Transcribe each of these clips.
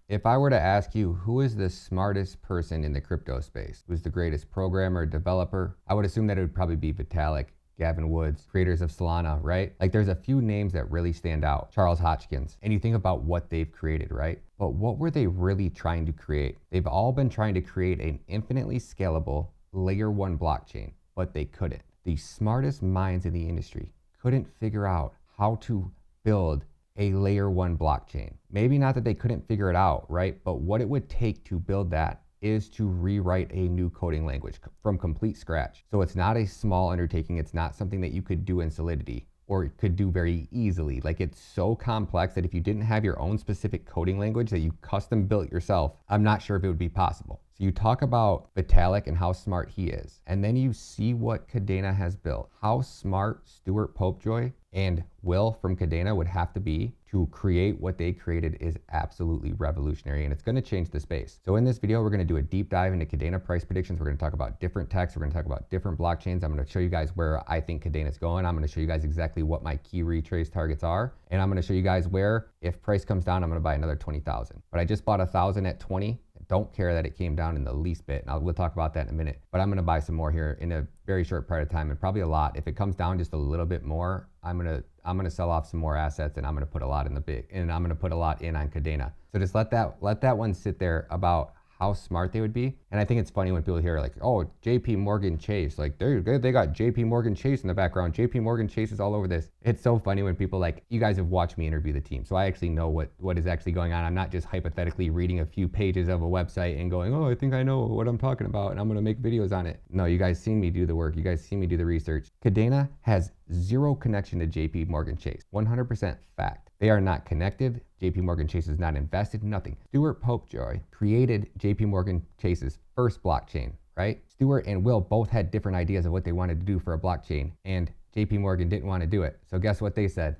If I were to ask you who is the smartest person in the crypto space, who's the greatest programmer, developer, I would assume that it would probably be Vitalik, Gavin Woods, creators of Solana, right? Like there's a few names that really stand out. Charles Hotchkins. And you think about what they've created, right? But what were they really trying to create? They've all been trying to create an infinitely scalable layer 1 blockchain, but they couldn't. The smartest minds in the industry couldn't figure out how to build a layer 1 blockchain. Maybe not that they couldn't figure it out, right? But what it would take to build that is to rewrite a new coding language from complete scratch. So it's not a small undertaking. It's not something that you could do in Solidity or could do very easily. Like it's so complex that if you didn't have your own specific coding language that you custom built yourself, I'm not sure if it would be possible. So you talk about Vitalik and how smart he is, and then you see what Kadena has built. How smart Stuart Popejoy and Will from Kadena would have to be to create what they created is absolutely revolutionary, and it's going to change the space. So in this video, we're going to do a deep dive into Kadena price predictions. We're going to talk about different techs. We're going to talk about different blockchains. I'm going to show you guys where I think Kadena is going. I'm going to show you guys exactly what my key retrace targets are, and I'm going to show you guys where, if price comes down, I'm going to buy another 20,000. But I just bought 1,000 at 20. Don't care that it came down in the least bit. And we'll talk about that in a minute, but I'm going to buy some more here in a very short period of time, and probably a lot. If it comes down just a little bit more, I'm going to sell off some more assets, and I'm going to put a lot in I'm going to put a lot in on Kadena. So just let that one sit there about how smart they would be. And I think it's funny when people hear like, oh, Jpmorgan Chase, like they got Jpmorgan Chase in the background. Jpmorgan Chase is all over this. It's so funny when people like, you guys have watched me interview the team, so I actually know what is actually going on. I'm not just hypothetically reading a few pages of a website and going, oh, I think I know what I'm talking about and I'm going to make videos on it. No, you guys seen me do the work. You guys seen me do the research. Kadena has zero connection to Jpmorgan Chase. 100% fact. They are not connected. Jpmorgan Chase is not invested, nothing. Stuart Popejoy created Jpmorgan Chase's first blockchain, right? Stuart and Will both had different ideas of what they wanted to do for a blockchain, and Jpmorgan didn't want to do it. So guess what they said?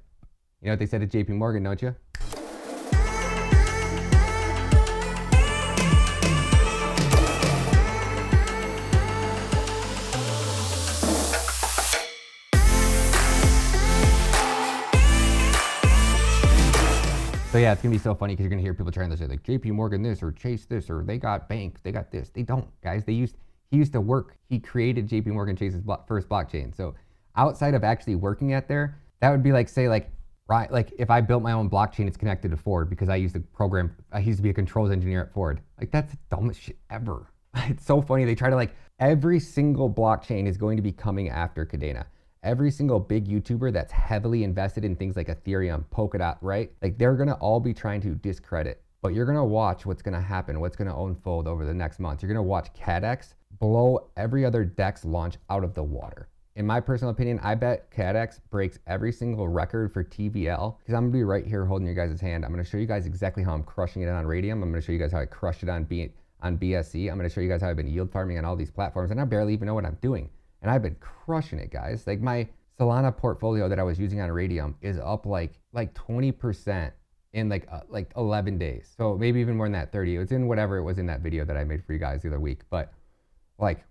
You know what they said to Jpmorgan, don't you? So yeah, it's gonna be so funny because you're gonna hear people trying to say like Jpmorgan this or Chase this or they got bank, they got this. They don't, guys. He used to work. He created Jpmorgan Chase's first blockchain. So outside of actually working at there, that would be like say like right, like if I built my own blockchain, it's connected to Ford because I used to program. I used to be a controls engineer at Ford. Like that's the dumbest shit ever. It's so funny. They try to like every single blockchain is going to be coming after Kadena. Every single big YouTuber that's heavily invested in things like Ethereum, Polkadot, right? Like they're gonna all be trying to discredit, but you're gonna watch what's gonna happen, what's gonna unfold over the next months. You're gonna watch CADX blow every other DEX launch out of the water. In my personal opinion, I bet CADX breaks every single record for TVL because I'm gonna be right here holding your guys' hand. I'm gonna show you guys exactly how I'm crushing it on Radium. I'm gonna show you guys how I crushed it on BSC. I'm gonna show you guys how I've been yield farming on all these platforms, and I barely even know what I'm doing. And I've been crushing it, guys. Like my Solana portfolio that I was using on Radium is up like 20% in like 11 days. So maybe even more than that, 30. It's in whatever it was in that video that I made for you guys the other week. But like,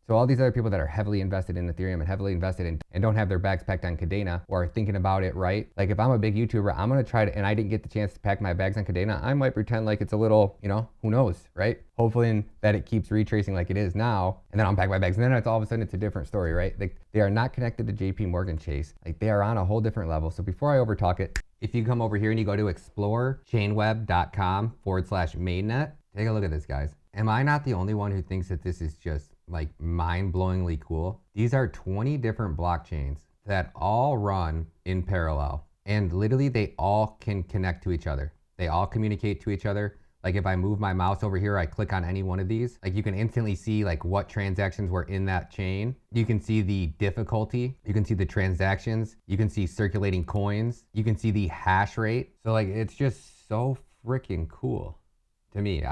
so all these other people that are heavily invested in Ethereum and heavily invested in and don't have their bags packed on Kadena or are thinking about it, right? Like if I'm a big YouTuber, I'm gonna try to, and I didn't get the chance to pack my bags on Kadena, I might pretend like it's a little, you know, who knows, right? Hopefully that it keeps retracing like it is now, and then I'll pack my bags, and then it's all of a sudden it's a different story, right? Like they are not connected to Jpmorgan Chase. Like they are on a whole different level. So before I overtalk it, if you come over here and you go to explorechainweb.com/mainnet, take a look at this, guys. Am I not the only one who thinks that this is just like mind-blowingly cool? These are 20 different blockchains that all run in parallel, and literally they all can connect to each other. They all communicate to each other. Like if I move my mouse over here, I click on any one of these, like you can instantly see like what transactions were in that chain. You can see the difficulty, you can see the transactions, you can see circulating coins, you can see the hash rate. So like it's just so freaking cool to me.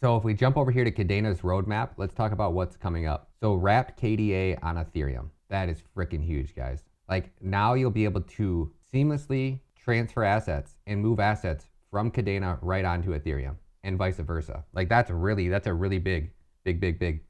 So if we jump over here to Kadena's roadmap, let's talk about what's coming up. So wrapped KDA on Ethereum. That is freaking huge, guys. Like now you'll be able to seamlessly transfer assets and move assets from Kadena right onto Ethereum and vice versa. Like that's a really big.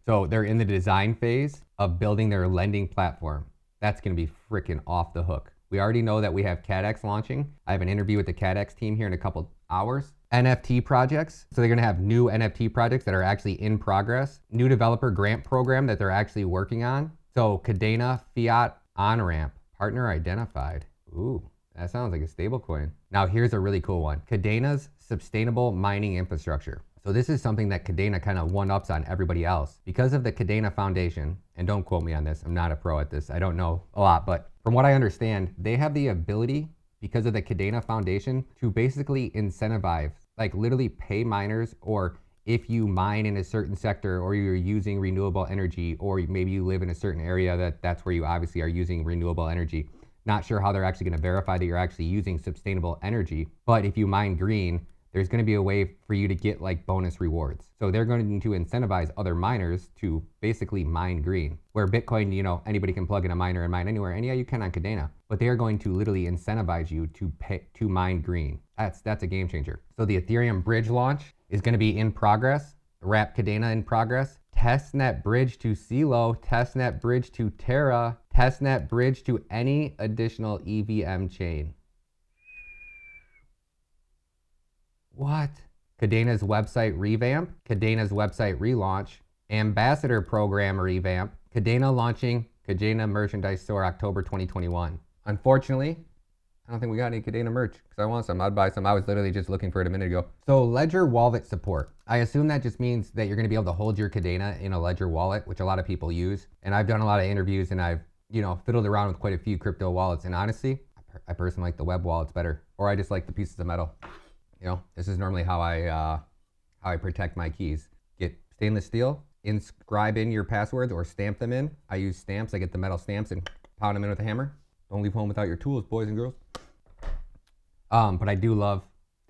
So they're in the design phase of building their lending platform. That's gonna be freaking off the hook. We already know that we have CADX launching. I have an interview with the CADX team here in a couple hours. NFT projects. So they're going to have new NFT projects that are actually in progress. New developer grant program that they're actually working on. So Kadena fiat on-ramp, partner identified. Ooh, that sounds like a stable coin. Now here's a really cool one. Kadena's sustainable mining infrastructure. So this is something that Kadena kind of one-ups on everybody else. Because of the Kadena Foundation, and don't quote me on this, I'm not a pro at this, I don't know a lot, but from what I understand, they have the ability, because of the Kadena Foundation, to basically incentivize, like literally pay miners, or if you mine in a certain sector or you're using renewable energy, or maybe you live in a certain area that's where you obviously are using renewable energy. Not sure how they're actually going to verify that you're actually using sustainable energy, but if you mine green, there's going to be a way for you to get like bonus rewards. So they're going to incentivize other miners to basically mine green. Where Bitcoin, you know, anybody can plug in a miner and mine anywhere, and yeah, you can on Kadena, but they are going to literally incentivize you to mine green. That's a game changer. So the Ethereum bridge launch is going to be in progress. Wrap Kadena in progress. Testnet bridge to CeeLo, testnet bridge to Terra, testnet bridge to any additional EVM chain. What? Kadena's website revamp, Kadena's website relaunch, ambassador program revamp, Kadena launching Kadena merchandise store October 2021. Unfortunately, I don't think we got any Kadena merch because I want some. I'd buy some. I was literally just looking for it a minute ago. So Ledger wallet support. I assume that just means that you're going to be able to hold your Kadena in a Ledger wallet, which a lot of people use. And I've done a lot of interviews and I've, you know, fiddled around with quite a few crypto wallets. And honestly, I personally like the web wallets better, or I just like the pieces of metal. You know, this is normally how I protect my keys. Get stainless steel, inscribe in your passwords or stamp them in. I use stamps. I get the metal stamps and pound them in with a hammer. Don't leave home without your tools, boys and girls. But I do love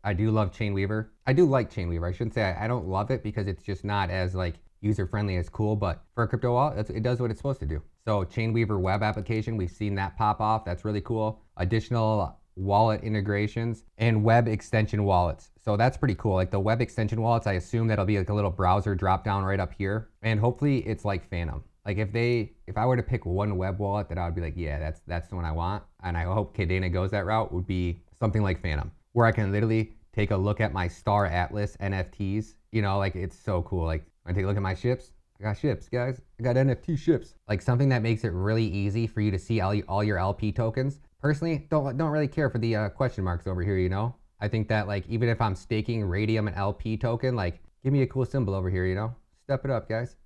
Chainweaver. I do like Chainweaver. I shouldn't say I don't love it because it's just not as like user-friendly as cool, but for a crypto wallet, it does what it's supposed to do. So Chainweaver web application, we've seen that pop off. That's really cool. Additional wallet integrations and web extension wallets. So that's pretty cool. Like the web extension wallets, I assume that'll be like a little browser drop down right up here. And hopefully it's like Phantom. Like if I were to pick one web wallet that I would be like, yeah, that's the one I want. And I hope Kadena goes that route, would be something like Phantom, where I can literally take a look at my Star Atlas NFTs. You know, like it's so cool. Like when I take a look at my ships, I got ships, guys. I got NFT ships. Like something that makes it really easy for you to see all your LP tokens. Personally, don't really care for the question marks over here, you know? I think that like even if I'm staking Radium and LP token, like give me a cool symbol over here, you know? Step it up, guys.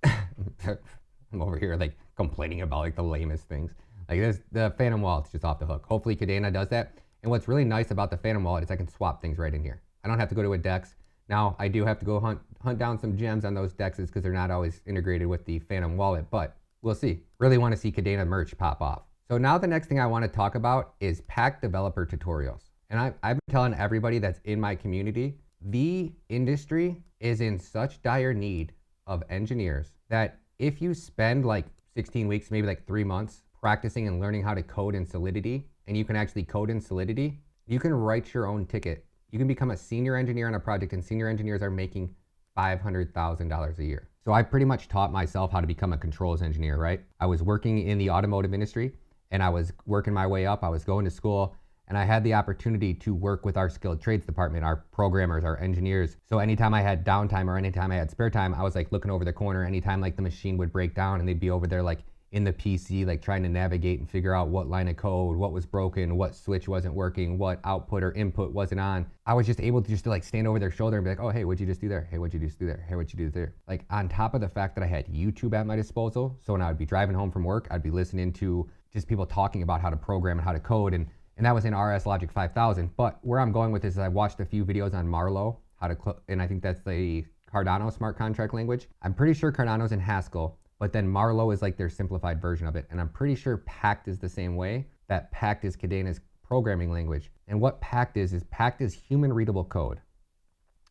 I'm over here like complaining about like the lamest things. Like this, the Phantom wallet's just off the hook. Hopefully Kadena does that. And what's really nice about the Phantom wallet is I can swap things right in here. I don't have to go to a DEX. Now I do have to go hunt down some gems on those DEXs because they're not always integrated with the Phantom wallet, but we'll see. Really want to see Kadena merch pop off. So now the next thing I want to talk about is pack developer tutorials. And I've been telling everybody that's in my community, the industry is in such dire need of engineers that if you spend like 16 weeks, maybe like 3 months practicing and learning how to code in Solidity, and you can actually code in Solidity, you can write your own ticket. You can become a senior engineer on a project, and senior engineers are making $500,000 a year. So I pretty much taught myself how to become a controls engineer, right? I was working in the automotive industry and I was working my way up. I was going to school and I had the opportunity to work with our skilled trades department, our programmers, our engineers. So anytime I had downtime or anytime I had spare time, I was like looking over the corner anytime like the machine would break down and they'd be over there like in the PC, like trying to navigate and figure out what line of code, what was broken, what switch wasn't working, what output or input wasn't on. I was just able to just like stand over their shoulder and be like, oh, hey, what'd you just do there? Hey, what'd you just do there? Hey, what'd you do there? Like on top of the fact that I had YouTube at my disposal. So when I would be driving home from work, I'd be listening to just people talking about how to program and how to code. And that was in RS Logic 5000. But where I'm going with this is I watched a few videos on Marlowe, and I think that's the Cardano smart contract language. I'm pretty sure Cardano's in Haskell. But then Marlowe is like their simplified version of it. And I'm pretty sure Pact is the same way. That Pact is Kadena's programming language. And what Pact is Pact is human readable code.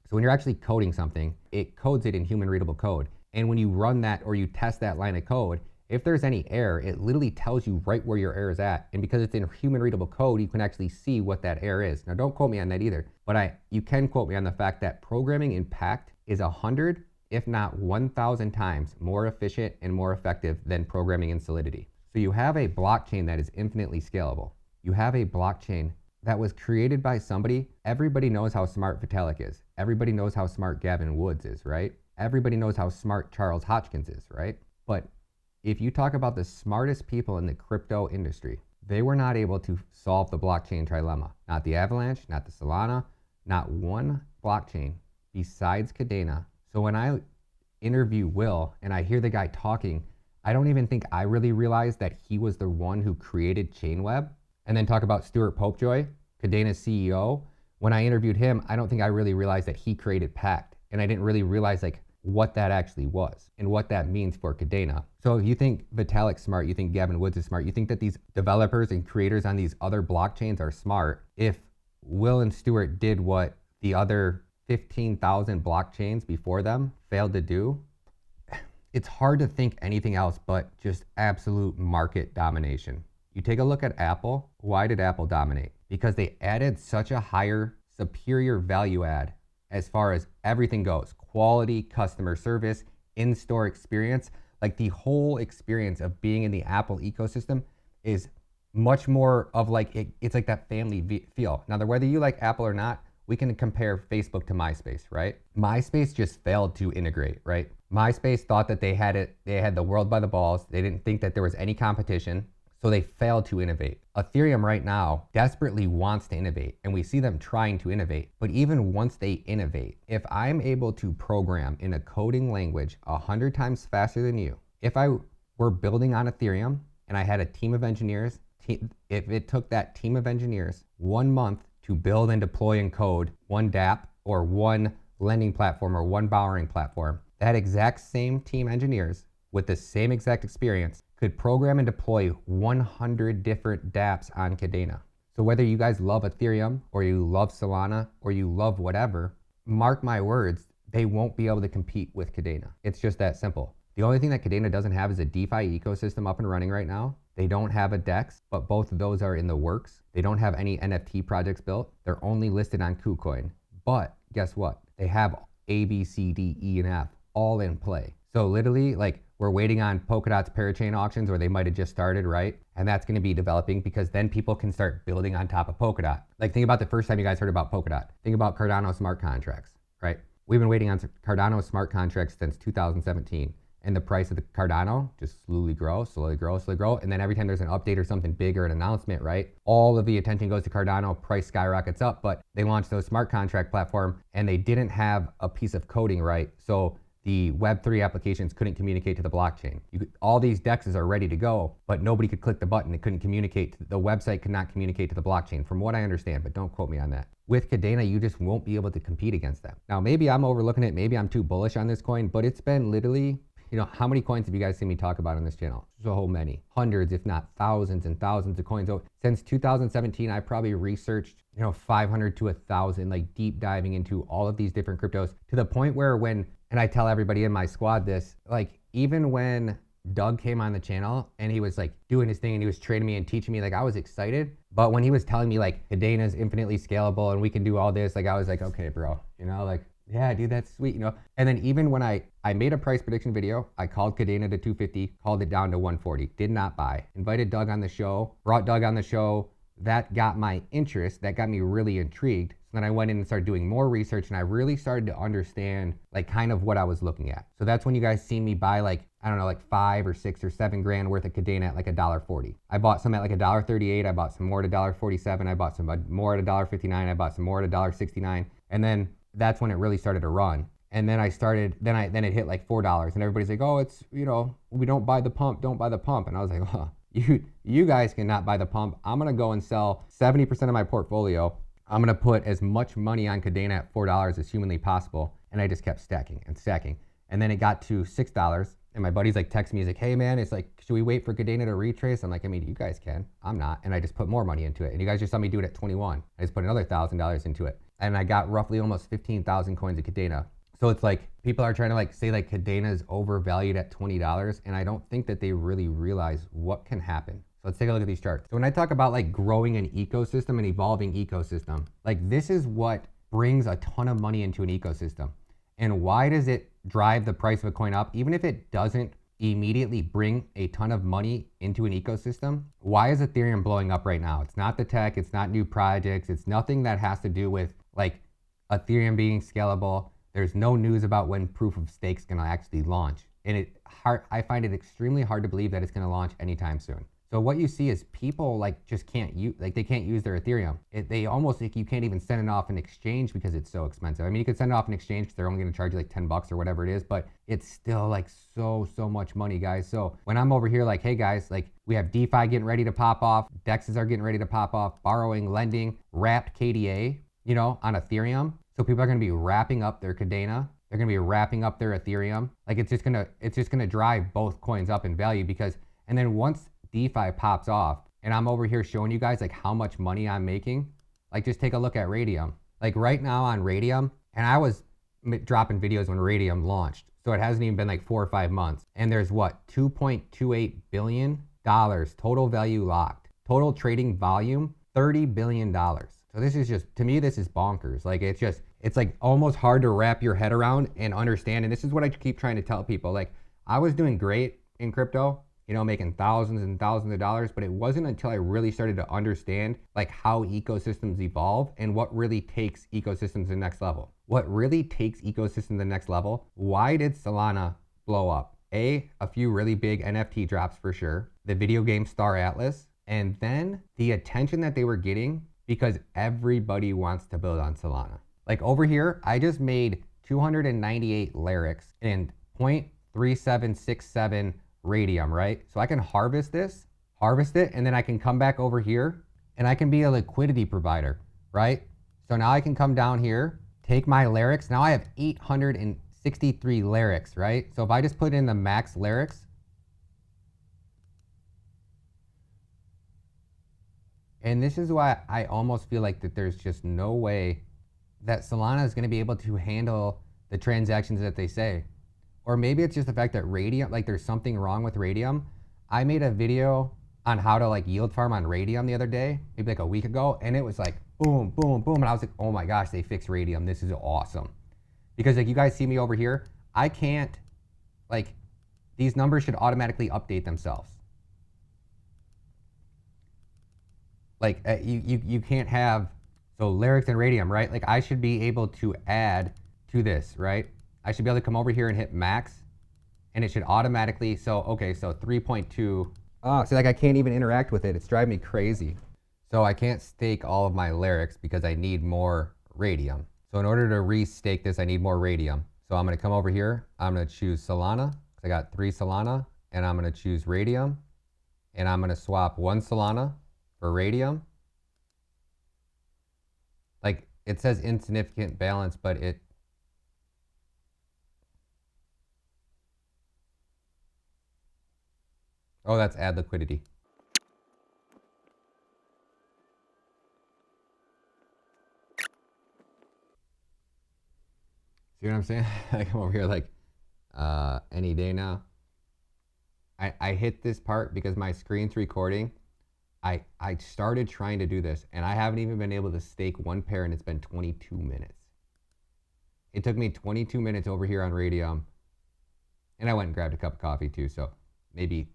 So when you're actually coding something, it codes it in human readable code. And when you run that or you test that line of code, if there's any error, it literally tells you right where your error is at. And because it's in human readable code, you can actually see what that error is. Now don't quote me on that either, but you can quote me on the fact that programming in Pact is 100, if not 1,000 times more efficient and more effective than programming in Solidity. So you have a blockchain that is infinitely scalable. You have a blockchain that was created by somebody. Everybody knows how smart Vitalik is. Everybody knows how smart Gavin Woods is, right? Everybody knows how smart Charles Hotchkiss is, right? But if you talk about the smartest people in the crypto industry, they were not able to solve the blockchain trilemma. Not the Avalanche, not the Solana, not one blockchain besides Kadena. So when I interview Will and I hear the guy talking, I don't even think I really realized that he was the one who created Chainweb. And then talk about Stuart Popejoy, Kadena's CEO. When I interviewed him, I don't think I really realized that he created Pact. And I didn't really realize like what that actually was and what that means for Kadena. So if you think Vitalik's smart, you think Gavin Woods is smart, you think that these developers and creators on these other blockchains are smart. If Will and Stuart did what the other 15,000 blockchains before them failed to do, it's hard to think anything else but just absolute market domination. You take a look at Apple. Why did Apple dominate? Because they added such a higher, superior value add as far as everything goes. Quality, customer service, in-store experience. Like the whole experience of being in the Apple ecosystem is much more of like, it's like that family feel. Now, whether you like Apple or not, we can compare Facebook to MySpace, right? MySpace just failed to integrate, right? MySpace thought that they had the world by the balls. They didn't think that there was any competition. So they failed to innovate. Ethereum right now desperately wants to innovate, and we see them trying to innovate. But even once they innovate, if I'm able to program in a coding language 100 times faster than you, if I were building on Ethereum and I had a team of engineers, if it took that team of engineers 1 month to build and deploy and code one dApp or one lending platform or one borrowing platform, that exact same team engineers with the same exact experience could program and deploy 100 different dApps on Kadena. So whether you guys love Ethereum or you love Solana or you love whatever, mark my words, they won't be able to compete with Kadena. It's just that simple. The only thing that Kadena doesn't have is a DeFi ecosystem up and running right now. They don't have a DEX, but both of those are in the works. They don't have any NFT projects built. They're only listed on KuCoin. But guess what? They have A, B, C, D, E, and F all in play. So literally, like, we're waiting on Polkadot's parachain auctions, or they might have just started, right? And that's going to be developing because then people can start building on top of Polkadot. Like, think about the first time you guys heard about Polkadot. Think about Cardano smart contracts, right? We've been waiting on Cardano smart contracts since 2017. And the price of the Cardano just slowly grow. And then every time there's an update or something big or an announcement, right? All of the attention goes to Cardano, price skyrockets up, but they launched those smart contract platform and they didn't have a piece of coding, right? So the Web3 applications couldn't communicate to the blockchain. All these DEXs are ready to go, but nobody could click the button. It couldn't communicate. The website could not communicate to the blockchain, from what I understand, but don't quote me on that. With Kadena, you just won't be able to compete against them. Now, maybe I'm overlooking it. Maybe I'm too bullish on this coin, but it's been literally, how many coins have you guys seen me talk about on this channel? So many. Hundreds, if not thousands and thousands of coins. So since 2017, I probably researched, 500 to 1,000, like deep diving into all of these different cryptos to the point where and I tell everybody in my squad this, like even when Doug came on the channel and he was like doing his thing and he was training me and teaching me, like I was excited. But when he was telling me like Kadena is infinitely scalable and we can do all this, like I was like, okay, bro, like, yeah, dude, that's sweet, And then even when I made a price prediction video, I called Kadena to 250, called it down to 140, did not buy. Invited Doug on the show, brought Doug on the show. That got my interest, that got me really intrigued. So then I went in and started doing more research and I really started to understand like kind of what I was looking at. So that's when you guys see me buy like, I don't know, like 5 or 6 or 7 grand worth of Kadena at like $1.40. I bought some at like $1.38. I bought some more at $1.47. I bought some more at $1.59. I bought some more at $1.69. And then that's when it really started to run. And then then it hit like $4 and everybody's like, oh, it's, we don't buy the pump, don't buy the pump. And I was like, oh, you guys cannot buy the pump. I'm going to go and sell 70% of my portfolio. I'm going to put as much money on Kadena at $4 as humanly possible. And I just kept stacking and stacking. And then it got to $6. And my buddy's like texting me, he's like, hey man, it's like, should we wait for Kadena to retrace? I'm like, I mean, you guys can, I'm not. And I just put more money into it. And you guys just saw me do it at 21. I just put another $1,000 into it. And I got roughly almost 15,000 coins of Kadena. So it's like, people are trying to like say like Kadena is overvalued at $20. And I don't think that they really realize what can happen. So let's take a look at these charts. So when I talk about like growing an ecosystem, an evolving ecosystem, like this is what brings a ton of money into an ecosystem. And why does it drive the price of a coin up? Even if it doesn't immediately bring a ton of money into an ecosystem. Why is Ethereum blowing up right now? It's not the tech, it's not new projects, it's nothing that has to do with like Ethereum being scalable. There's no news about when proof of stake is gonna actually launch. And I find it extremely hard to believe that it's gonna launch anytime soon. So what you see is people like just can't use, like they can't use their Ethereum. They almost, like you can't even send it off an exchange because it's so expensive. I mean, you could send it off an exchange because they're only gonna charge you like 10 bucks or whatever it is, but it's still like so much money, guys. So when I'm over here like, hey guys, like we have DeFi getting ready to pop off, DEXs are getting ready to pop off, borrowing, lending, wrapped KDA, you know, on Ethereum. So people are gonna be wrapping up their Kadena. They're gonna be wrapping up their Ethereum. Like it's just gonna drive both coins up in value because, and then once DeFi pops off and I'm over here showing you guys like how much money I'm making, like just take a look at Radium. Like right now on Radium, and I was dropping videos when Radium launched, so it hasn't even been like 4 or 5 months, and there's what, $2.28 billion total value locked, total trading volume $30 billion. So this is just, to me, this is bonkers. Like it's like almost hard to wrap your head around and understand. And this is what I keep trying to tell people. Like I was doing great in crypto, you know, making thousands and thousands of dollars, but it wasn't until I really started to understand like how ecosystems evolve and what really takes ecosystems to the next level. What really takes ecosystems to the next level? Why did Solana blow up? A few really big NFT drops for sure, the video game Star Atlas, and then the attention that they were getting because everybody wants to build on Solana. Like over here, I just made 298 lyrics and 0.3767 Radium, right? So I can harvest it, and then I can come back over here and I can be a liquidity provider, right? So now I can come down here, take my lyrics. Now I have 863 lyrics, right? So if I just put in the max lyrics, and this is why I almost feel like that there's just no way that Solana is going to be able to handle the transactions that they say. Or maybe it's just the fact that Radium, like there's something wrong with Radium. I made a video on how to like yield farm on Radium the other day, maybe like a week ago, and it was like boom, boom, boom. And I was like, oh my gosh, they fixed Radium. This is awesome. Because like you guys see me over here, I can't, like these numbers should automatically update themselves. Like you can't have, so lyrics and Radium, right? Like I should be able to add to this, right? I should be able to come over here and hit max and it should automatically, so okay, so 3.2. Oh, see, like I can't even interact with it. It's driving me crazy. So I can't stake all of my lyrics because I need more Radium. So in order to restake this, I need more Radium. So I'm gonna come over here. I'm gonna choose Solana, because I got 3 Solana, and I'm gonna choose Radium, and I'm gonna swap 1 Solana for Radium. Like it says insignificant balance, but it, oh, that's add liquidity. See what I'm saying? I come over here like any day now. I hit this part because my screen's recording. I started trying to do this and I haven't even been able to stake 1 pair and it's been 22 minutes. It took me 22 minutes over here on Radium, and I went and grabbed a cup of coffee too, so maybe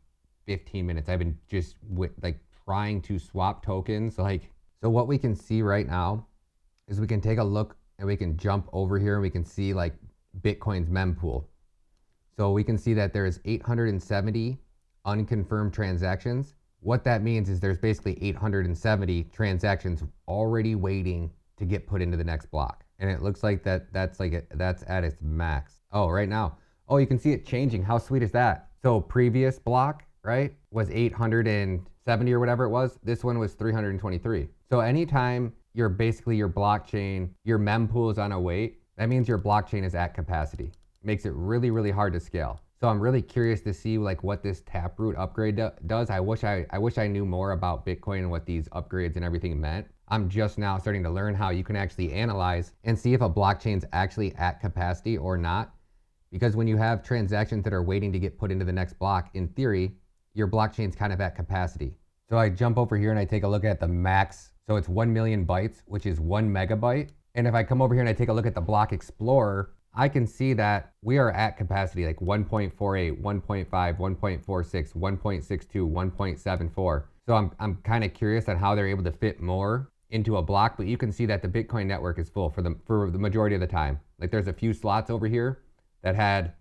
15 minutes. I've been just like trying to swap tokens. Like, so what we can see right now is we can take a look and we can jump over here and we can see like Bitcoin's mempool. So we can see that there's 870 unconfirmed transactions. What that means is there's basically 870 transactions already waiting to get put into the next block. And it looks like that's at its max. Oh, right now. Oh, you can see it changing. How sweet is that? So previous block, right, was 870 or whatever it was. This one was 323. So anytime you're basically your blockchain, your mempool is on a wait, that means your blockchain is at capacity. Makes it really, really hard to scale. So I'm really curious to see like what this Taproot upgrade does. I wish I knew more about Bitcoin and what these upgrades and everything meant. I'm just now starting to learn how you can actually analyze and see if a blockchain's actually at capacity or not. Because when you have transactions that are waiting to get put into the next block, in theory, your blockchain's kind of at capacity. So I jump over here and I take a look at the max. So it's 1 million bytes, which is 1 megabyte. And if I come over here and I take a look at the block explorer, I can see that we are at capacity like 1.48, 1.5, 1.46, 1.62, 1.74. So I'm kind of curious on how they're able to fit more into a block, but you can see that the Bitcoin network is full for the majority of the time. Like there's a few slots over here that had,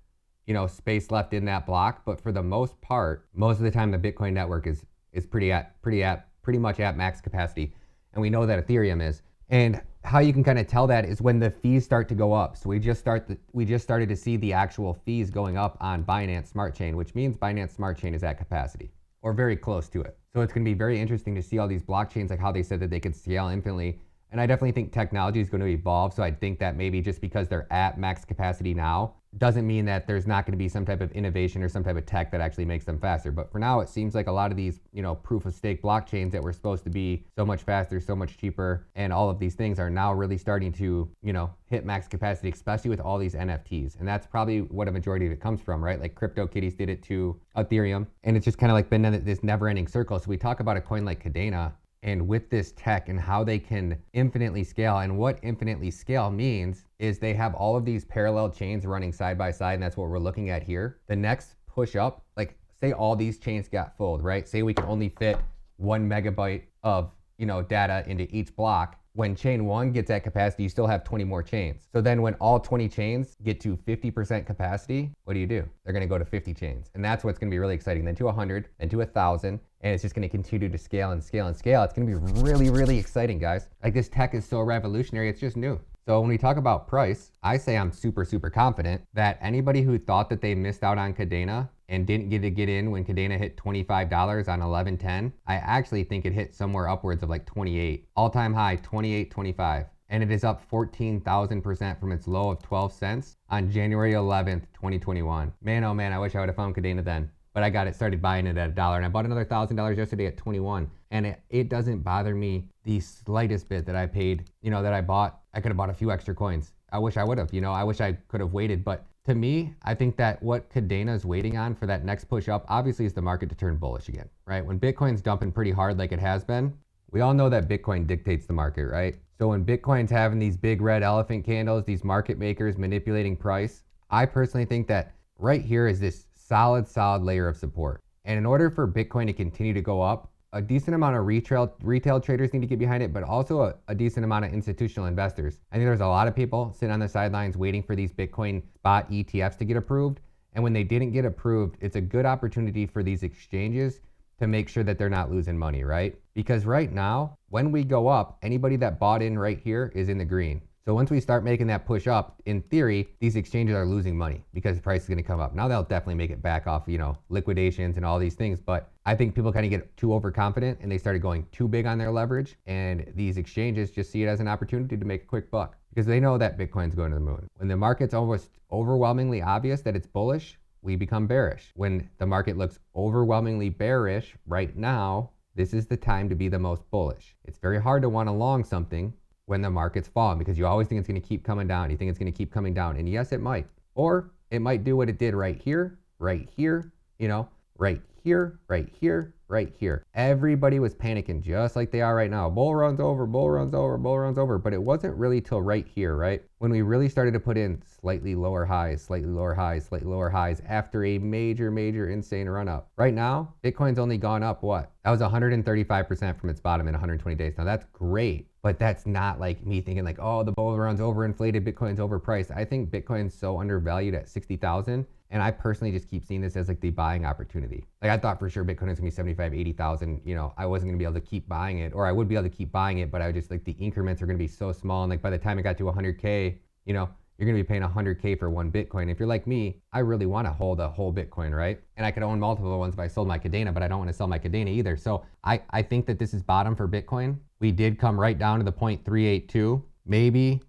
you know, space left in that block, but for the most part, most of the time the Bitcoin network is pretty much at max capacity. And we know that Ethereum is. And how you can kind of tell that is when the fees start to go up. So we just started to see the actual fees going up on Binance Smart Chain, which means Binance Smart Chain is at capacity or very close to it. So it's going to be very interesting to see all these blockchains, like how they said that they could scale infinitely. And I definitely think technology is going to evolve. So I think that maybe just because they're at max capacity now doesn't mean that there's not going to be some type of innovation or some type of tech that actually makes them faster. But for now, it seems like a lot of these, you know, proof of stake blockchains that were supposed to be so much faster, so much cheaper, and all of these things are now really starting to, you know, hit max capacity, especially with all these NFTs. And that's probably what a majority of it comes from, right? Like CryptoKitties did it to Ethereum, and it's just kind of like been this never-ending circle. So we talk about a coin like Kadena, and with this tech and how they can infinitely scale, and what infinitely scale means is they have all of these parallel chains running side by side, and that's what we're looking at here. The next push up, like say all these chains got full, right? Say we can only fit 1 megabyte of, you know, data into each block. When chain 1 gets at capacity, you still have 20 more chains. So then when all 20 chains get to 50% capacity, what do? They're gonna go to 50 chains. And that's what's gonna be really exciting. Then to 100, then to 1,000, and it's just gonna continue to scale and scale and scale. It's gonna be really, really exciting, guys. Like this tech is so revolutionary, it's just new. So when we talk about price, I say I'm super, super confident that anybody who thought that they missed out on Kadena and didn't get to get in when Kadena hit $25 on 11/10, I actually think it hit somewhere upwards of like 28. All-time high, 28.25. And it is up 14,000% from its low of 12 cents on January 11th, 2021. Man, oh man, I wish I would have found Kadena then. But I got it, started buying it at $1, and I bought another $1,000 yesterday at 21. And it doesn't bother me the slightest bit that I paid, you know, that I bought. I could have bought a few extra coins. I wish I would have, you know, I wish I could have waited. But to me, I think that what Kadena is waiting on for that next push up, obviously, is the market to turn bullish again, right? When Bitcoin's dumping pretty hard like it has been, we all know that Bitcoin dictates the market, right? So when Bitcoin's having these big red elephant candles, these market makers manipulating price, I personally think that right here is this solid layer of support. And in order for Bitcoin to continue to go up, a decent amount of retail traders need to get behind it, but also a decent amount of institutional investors. I think there's a lot of people sitting on the sidelines waiting for these Bitcoin spot ETFs to get approved. And when they didn't get approved, it's a good opportunity for these exchanges to make sure that they're not losing money, right? Because right now, when we go up, anybody that bought in right here is in the green. So once we start making that push up, in theory, these exchanges are losing money because the price is going to come up. Now they'll definitely make it back off, you know, liquidations and all these things. But I think people kind of get too overconfident and they started going too big on their leverage. And these exchanges just see it as an opportunity to make a quick buck because they know that Bitcoin's going to the moon. When the market's almost overwhelmingly obvious that it's bullish, we become bearish. When the market looks overwhelmingly bearish right now, this is the time to be the most bullish. It's very hard to want to long something when the market's falling because you always think it's going to keep coming down. You think it's going to keep coming down. And yes, it might. Or it might do what it did right here, you know, right here, right here, right here. Everybody was panicking just like they are right now. Bull runs over, bull runs over, bull runs over. But it wasn't really till right here, right? When we really started to put in slightly lower highs, slightly lower highs, slightly lower highs after a major insane run up. Right now, Bitcoin's only gone up what? That was 135% from its bottom in 120 days. Now that's great. But that's not like me thinking like, oh, the bull run's overinflated, Bitcoin's overpriced. I think Bitcoin's so undervalued at 60,000. And I personally just keep seeing this as like the buying opportunity. Like I thought for sure Bitcoin was gonna be 75, 80,000. You know, I wasn't gonna be able to keep buying it, or I would be able to keep buying it, but I would just like the increments are gonna be so small. And like by the time it got to 100K, you know, you're gonna be paying 100K for one Bitcoin. If you're like me, I really wanna hold a whole Bitcoin, right? And I could own multiple ones if I sold my Kadena, but I don't wanna sell my Kadena either. So I think that this is bottom for Bitcoin. We did come right down to the 0.382. Maybe,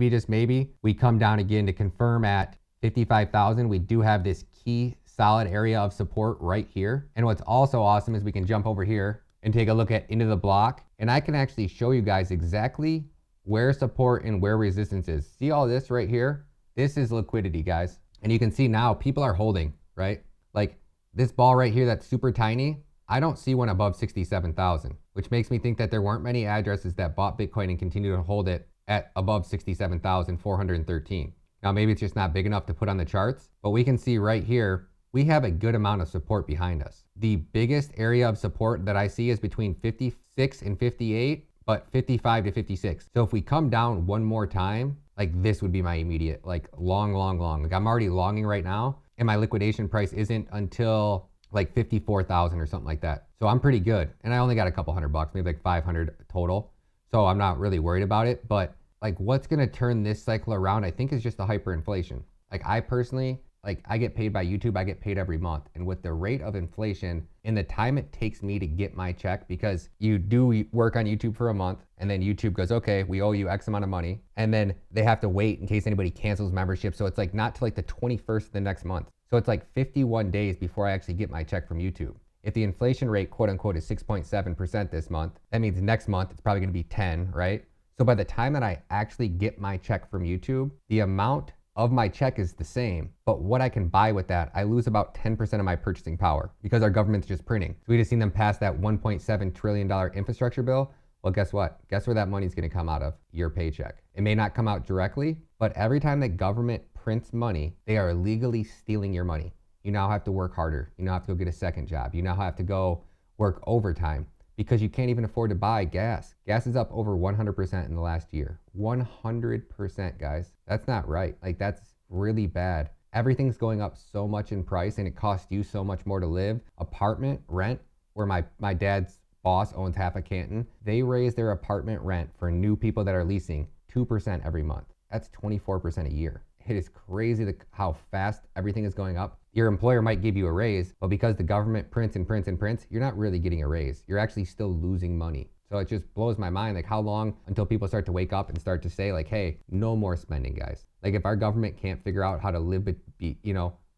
just maybe, we come down again to confirm at 55,000. We do have this key solid area of support right here. And what's also awesome is we can jump over here and take a look at into the block. And I can actually show you guys exactly where support and where resistance is. See all this right here? This is liquidity, guys. And you can see now people are holding, right? Like this ball right here that's super tiny, I don't see one above 67,000, which makes me think that there weren't many addresses that bought Bitcoin and continue to hold it at above 67,413. Now, maybe it's just not big enough to put on the charts, but we can see right here, we have a good amount of support behind us. The biggest area of support that I see is between 56 and 58, but 55 to 56. So if we come down one more time, like this would be my immediate, like long. Like I'm already longing right now, and my liquidation price isn't until like 54,000 or something like that. So I'm pretty good. And I only got a couple $100, maybe like 500 total. So I'm not really worried about it, but like what's gonna turn this cycle around, I think is just the hyperinflation. Like I personally, like I get paid by YouTube, I get paid every month. And with the rate of inflation and the time it takes me to get my check, because you do work on YouTube for a month and then YouTube goes, okay, we owe you X amount of money. And then they have to wait in case anybody cancels membership. So it's like not till like the 21st of the next month. So it's like 51 days before I actually get my check from YouTube. If the inflation rate, quote unquote, is 6.7% this month, that means next month it's probably gonna be 10, right? So by the time that I actually get my check from YouTube, the amount of my check is the same, but what I can buy with that, I lose about 10% of my purchasing power because our government's just printing. So we just seen them pass that $1.7 trillion infrastructure bill. Well, guess what? Guess where that money's gonna come out of? Your paycheck. It may not come out directly, but every time the government prints money, they are legally stealing your money. You now have to work harder. You now have to go get a second job. You now have to go work overtime because you can't even afford to buy gas. Gas is up over 100% in the last year. 100%, guys. That's not right. Like that's really bad. Everything's going up so much in price and it costs you so much more to live. Apartment rent, where my dad's boss owns half of Canton, they raise their apartment rent for new people that are leasing 2% every month. That's 24% a year. It is crazy how fast everything is going up. Your employer might give you a raise, but because the government prints and prints and prints, you're not really getting a raise. You're actually still losing money. So it just blows my mind, like how long until people start to wake up and start to say like, hey, no more spending, guys. Like if our government can't figure out how to live,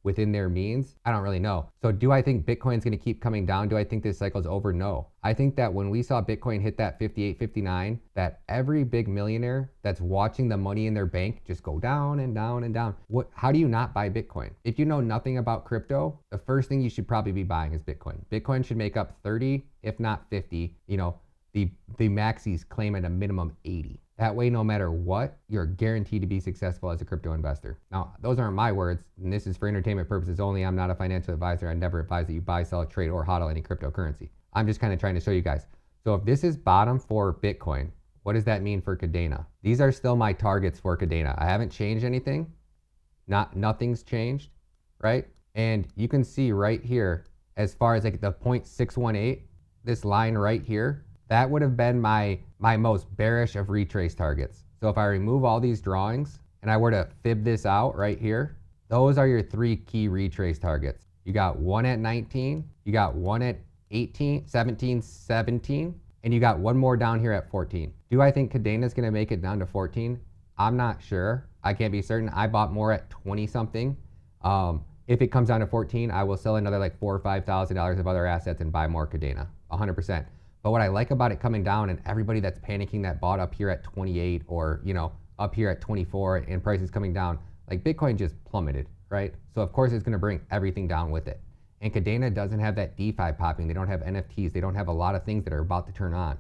within their means, I don't really know. So do I think Bitcoin's gonna keep coming down? Do I think this cycle's over? No. I think that when we saw Bitcoin hit that 58, 59, that every big millionaire that's watching the money in their bank just go down and down and down. How do you not buy Bitcoin? If you know nothing about crypto, the first thing you should probably be buying is Bitcoin. Bitcoin should make up 30, if not 50, the maxis claim at a minimum 80. That way, no matter what, you're guaranteed to be successful as a crypto investor. Now, those aren't my words, and this is for entertainment purposes only. I'm not a financial advisor. I never advise that you buy, sell, trade, or hodl any cryptocurrency. I'm just kind of trying to show you guys. So if this is bottom for Bitcoin, what does that mean for Kadena? These are still my targets for Kadena. I haven't changed anything. Nothing's changed, right? And you can see right here, as far as like the 0.618, this line right here, that would have been my most bearish of retrace targets. So if I remove all these drawings and I were to fib this out right here, those are your three key retrace targets. You got one at 19, you got one at 18, 17, and you got one more down here at 14. Do I think Kadena is gonna make it down to 14? I'm not sure. I can't be certain. I bought more at 20 something. If it comes down to 14, I will sell another like $4,000 or $5,000 of other assets and buy more Kadena, 100%. But what I like about it coming down and everybody that's panicking that bought up here at 28 or, up here at 24 and prices coming down, like Bitcoin just plummeted, right? So of course it's gonna bring everything down with it. And Kadena doesn't have that DeFi popping. They don't have NFTs. They don't have a lot of things that are about to turn on.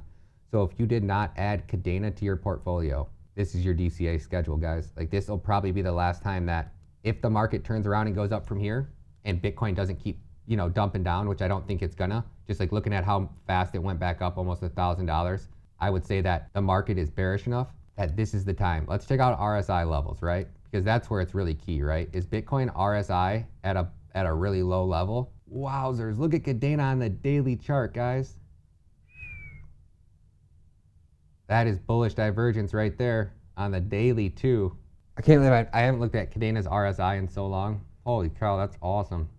So if you did not add Kadena to your portfolio, this is your DCA schedule, guys. Like this will probably be the last time that if the market turns around and goes up from here and Bitcoin doesn't keep dumping down, which I don't think it's gonna, just like looking at how fast it went back up almost $1,000, I would say that the market is bearish enough that this is the time. Let's check out RSI levels, right? Because that's where it's really key, right? Is Bitcoin RSI at a really low level? Wowzers, look at Kadena on the daily chart, guys. That is bullish divergence right there on the daily too. I can't believe I haven't looked at Kadena's RSI in so long. Holy cow, that's awesome.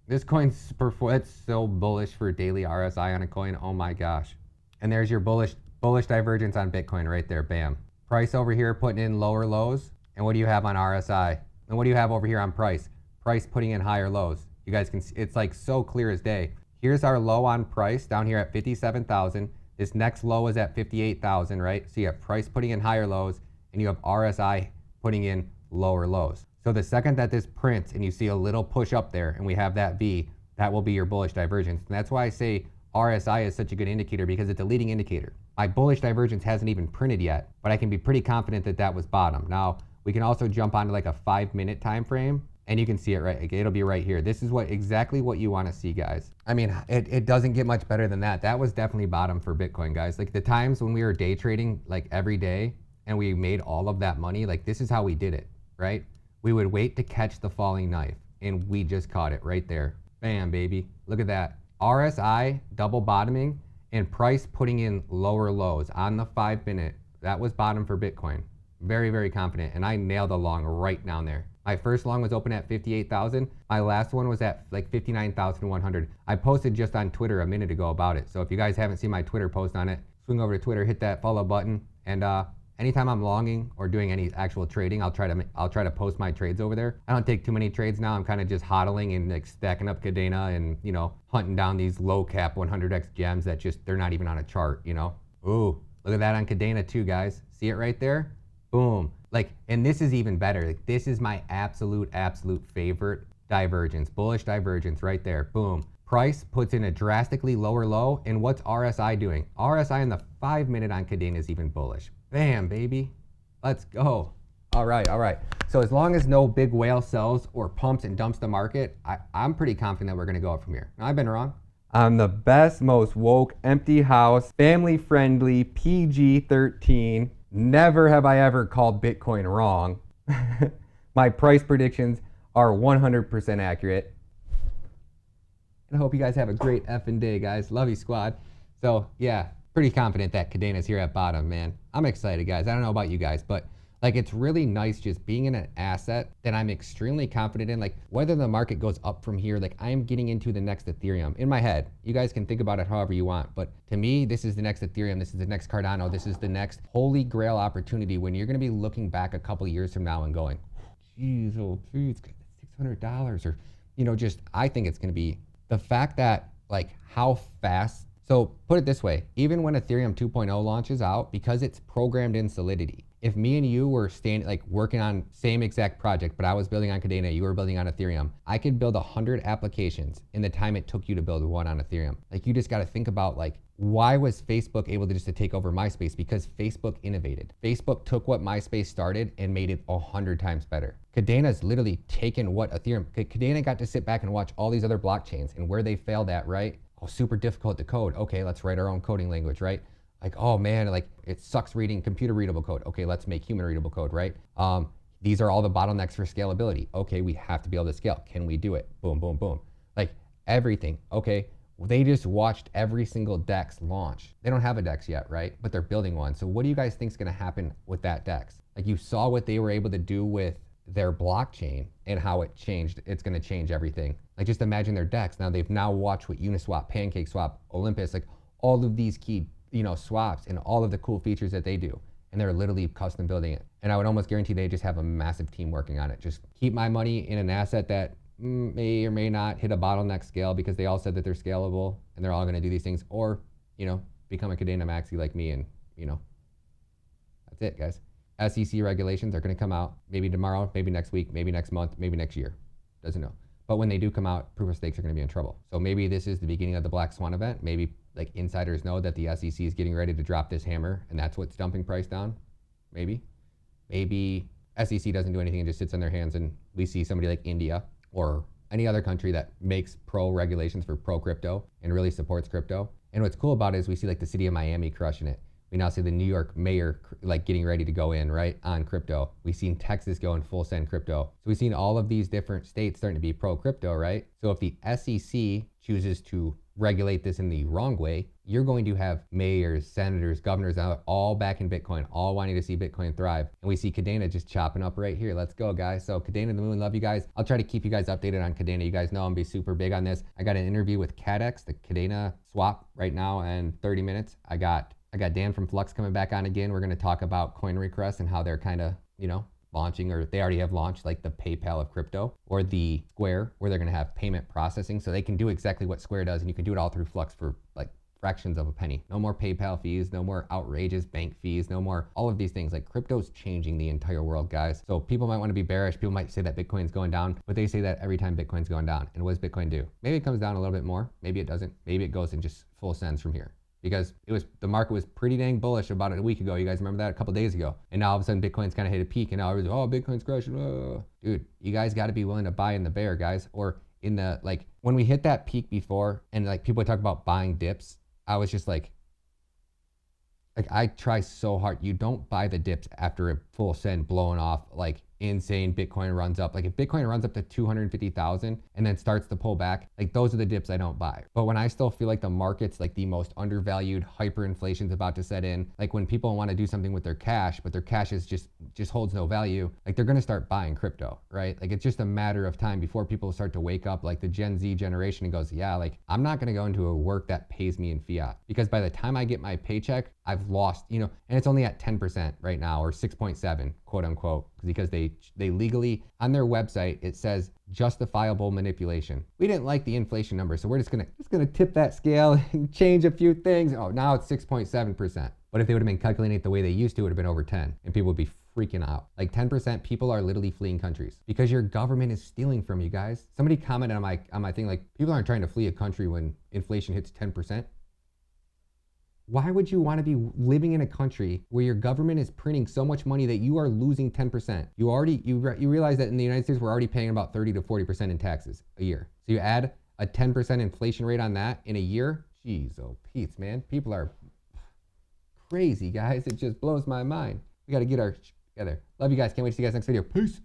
This coin's it's so bullish for daily RSI on a coin. Oh my gosh. And there's your bullish divergence on Bitcoin right there. Bam. Price over here putting in lower lows. And what do you have on RSI? And what do you have over here on price? Price putting in higher lows. You guys can see, it's like so clear as day. Here's our low on price down here at 57,000. This next low is at 58,000, right? So you have price putting in higher lows and you have RSI putting in lower lows. So the second that this prints and you see a little push up there and we have that V, that will be your bullish divergence. And that's why I say RSI is such a good indicator because it's a leading indicator. My bullish divergence hasn't even printed yet, but I can be pretty confident that that was bottom. Now, We can also jump onto like a 5-minute time frame, and you can see it right. It'll be right here. This is exactly what you want to see, guys. I mean, it doesn't get much better than that. That was definitely bottom for Bitcoin, guys. Like the times when we were day trading like every day and we made all of that money, like this is how we did it, right? We would wait to catch the falling knife, and we just caught it right there. Bam, baby. Look at that. RSI double bottoming and price putting in lower lows on the 5-minute. That was bottom for Bitcoin. Very, very confident. And I nailed a long right down there. My first long was open at 58,000. My last one was at like 59,100. I posted just on Twitter a minute ago about it. So if you guys haven't seen my Twitter post on it, swing over to Twitter, hit that follow button. And anytime I'm longing or doing any actual trading, I'll try to post my trades over there. I don't take too many trades now. I'm kind of just hodling and like stacking up Kadena and, you know, hunting down these low cap 100x gems that just, they're not even on a chart, you know? Ooh, look at that on Kadena too, guys. See it right there? Boom. Like, and this is even better. Like, this is my absolute favorite divergence, bullish divergence right there. Boom. Price puts in a drastically lower low. And what's RSI doing? RSI in the 5-minute on Kadena is even bullish. Bam, baby. Let's go. All right, all right. So as long as no big whale sells or pumps and dumps the market, I'm pretty confident that we're going to go up from here. Now, I've been wrong. I'm the best, most woke, empty house, family-friendly, PG-13. Never have I ever called Bitcoin wrong. My price predictions are 100% accurate. And I hope you guys have a great effing day, guys. Love you, squad. So, yeah, pretty confident that Kadena's here at bottom, man. I'm excited, guys. I don't know about you guys, but like it's really nice just being in an asset that I'm extremely confident in. Like whether the market goes up from here, like I'm getting into the next Ethereum in my head. You guys can think about it however you want, but to me, this is the next Ethereum. This is the next Cardano. This is the next holy grail opportunity when you're going to be looking back a couple years from now and going, geez, oh, geez, $600 or, you know, just, I think it's going to be the fact that like how fast. So put it this way, even when Ethereum 2.0 launches out, because it's programmed in Solidity, if me and you were working on same exact project, but I was building on Kadena, you were building on Ethereum, I could build 100 applications in the time it took you to build one on Ethereum. Like you just got to think about like, why was Facebook able to take over MySpace? Because Facebook innovated. Facebook took what MySpace started and made it 100 times better. Kadena's literally taken what Ethereum, Kadena got to sit back and watch all these other blockchains and where they failed at, right? Oh, super difficult to code. Okay, let's write our own coding language, right? Like, oh man, like it sucks reading computer readable code. Okay, let's make human readable code, right? These are all the bottlenecks for scalability. Okay, we have to be able to scale. Can we do it? Boom, boom, boom. Like everything. Okay, they just watched every single DEX launch. They don't have a DEX yet, right? But they're building one. So what do you guys think is going to happen with that DEX? Like you saw what they were able to do with their blockchain and how it changed. It's going to change everything. Like just imagine their DEX. Now they've now watched what Uniswap, PancakeSwap, Olympus, like all of these key, you know, swaps and all of the cool features that they do. And they're literally custom building it. And I would almost guarantee they just have a massive team working on it. Just keep my money in an asset that may or may not hit a bottleneck scale because they all said that they're scalable and they're all going to do these things, or, you know, become a Kadena maxi like me. And, you know, that's it, guys. SEC regulations are going to come out maybe tomorrow, maybe next week, maybe next month, maybe next year. Doesn't know. But when they do come out, proof of stakes are going to be in trouble. So maybe this is the beginning of the Black Swan event. Maybe like insiders know that the SEC is getting ready to drop this hammer and that's what's dumping price down. Maybe SEC doesn't do anything and just sits on their hands and we see somebody like India or any other country that makes pro regulations for pro crypto and really supports crypto. And what's cool about it is we see like the city of Miami crushing it. We now see the New York mayor like getting ready to go in, right, on crypto. We've seen Texas go in full send crypto. So we've seen all of these different states starting to be pro crypto, right? So if the SEC chooses to regulate this in the wrong way, you're going to have mayors, senators, governors all back in Bitcoin, all wanting to see Bitcoin thrive. And we see Kadena just chopping up right here. Let's go, guys. So Kadena the Moon, love you guys. I'll try to keep you guys updated on Kadena. You guys know I'm gonna be super big on this. I got an interview with CADX, the Kadena swap right now in 30 minutes. I got Dan from Flux coming back on again. We're going to talk about coin requests and how they're kind of, you know, launching, or they already have launched like the PayPal of crypto, or the Square, where they're going to have payment processing. So they can do exactly what Square does, and you can do it all through Flux for like fractions of a penny. No more PayPal fees, no more outrageous bank fees, no more all of these things. Like crypto's changing the entire world, guys. So people might want to be bearish. People might say that Bitcoin's going down, but they say that every time Bitcoin's going down. And what does Bitcoin do? Maybe it comes down a little bit more. Maybe it doesn't. Maybe it goes and just full sends from here. because the market was pretty dang bullish about it a week ago. You guys remember that, a couple days ago? And now all of a sudden Bitcoin's kind of hit a peak, and now everybody's, oh, Bitcoin's crashing. Oh. Dude, you guys got to be willing to buy in the bear, guys. Or in the, like, when we hit that peak before and like people talk about buying dips, I was just like I try so hard. You don't buy the dips after a full send blowing off like insane. Bitcoin runs up. Like if Bitcoin runs up to 250,000 and then starts to pull back, like those are the dips I don't buy. But when I still feel like the market's like the most undervalued, hyperinflation's about to set in, like when people want to do something with their cash, but their cash is just holds no value, like they're going to start buying crypto, right? Like it's just a matter of time before people start to wake up, like the Gen Z generation, and goes, yeah, like I'm not going to go into a work that pays me in fiat, because by the time I get my paycheck, I've lost, and it's only at 10% right now, or 6.7, quote unquote, because they legally, on their website, it says justifiable manipulation. We didn't like the inflation number, so we're just gonna tip that scale and change a few things. Oh, now it's 6.7%. But if they would have been calculating it the way they used to, it would have been over 10, and people would be freaking out. Like 10%, people are literally fleeing countries because your government is stealing from you guys. Somebody commented on my thing, like, people aren't trying to flee a country when inflation hits 10%. Why would you want to be living in a country where your government is printing so much money that you are losing 10%? You realize that in the United States, we're already paying about 30 to 40% in taxes a year. So you add a 10% inflation rate on that in a year? Jeez, oh Pete's, man. People are crazy, guys. It just blows my mind. We got to get our shit together. Love you guys. Can't wait to see you guys next video. Peace.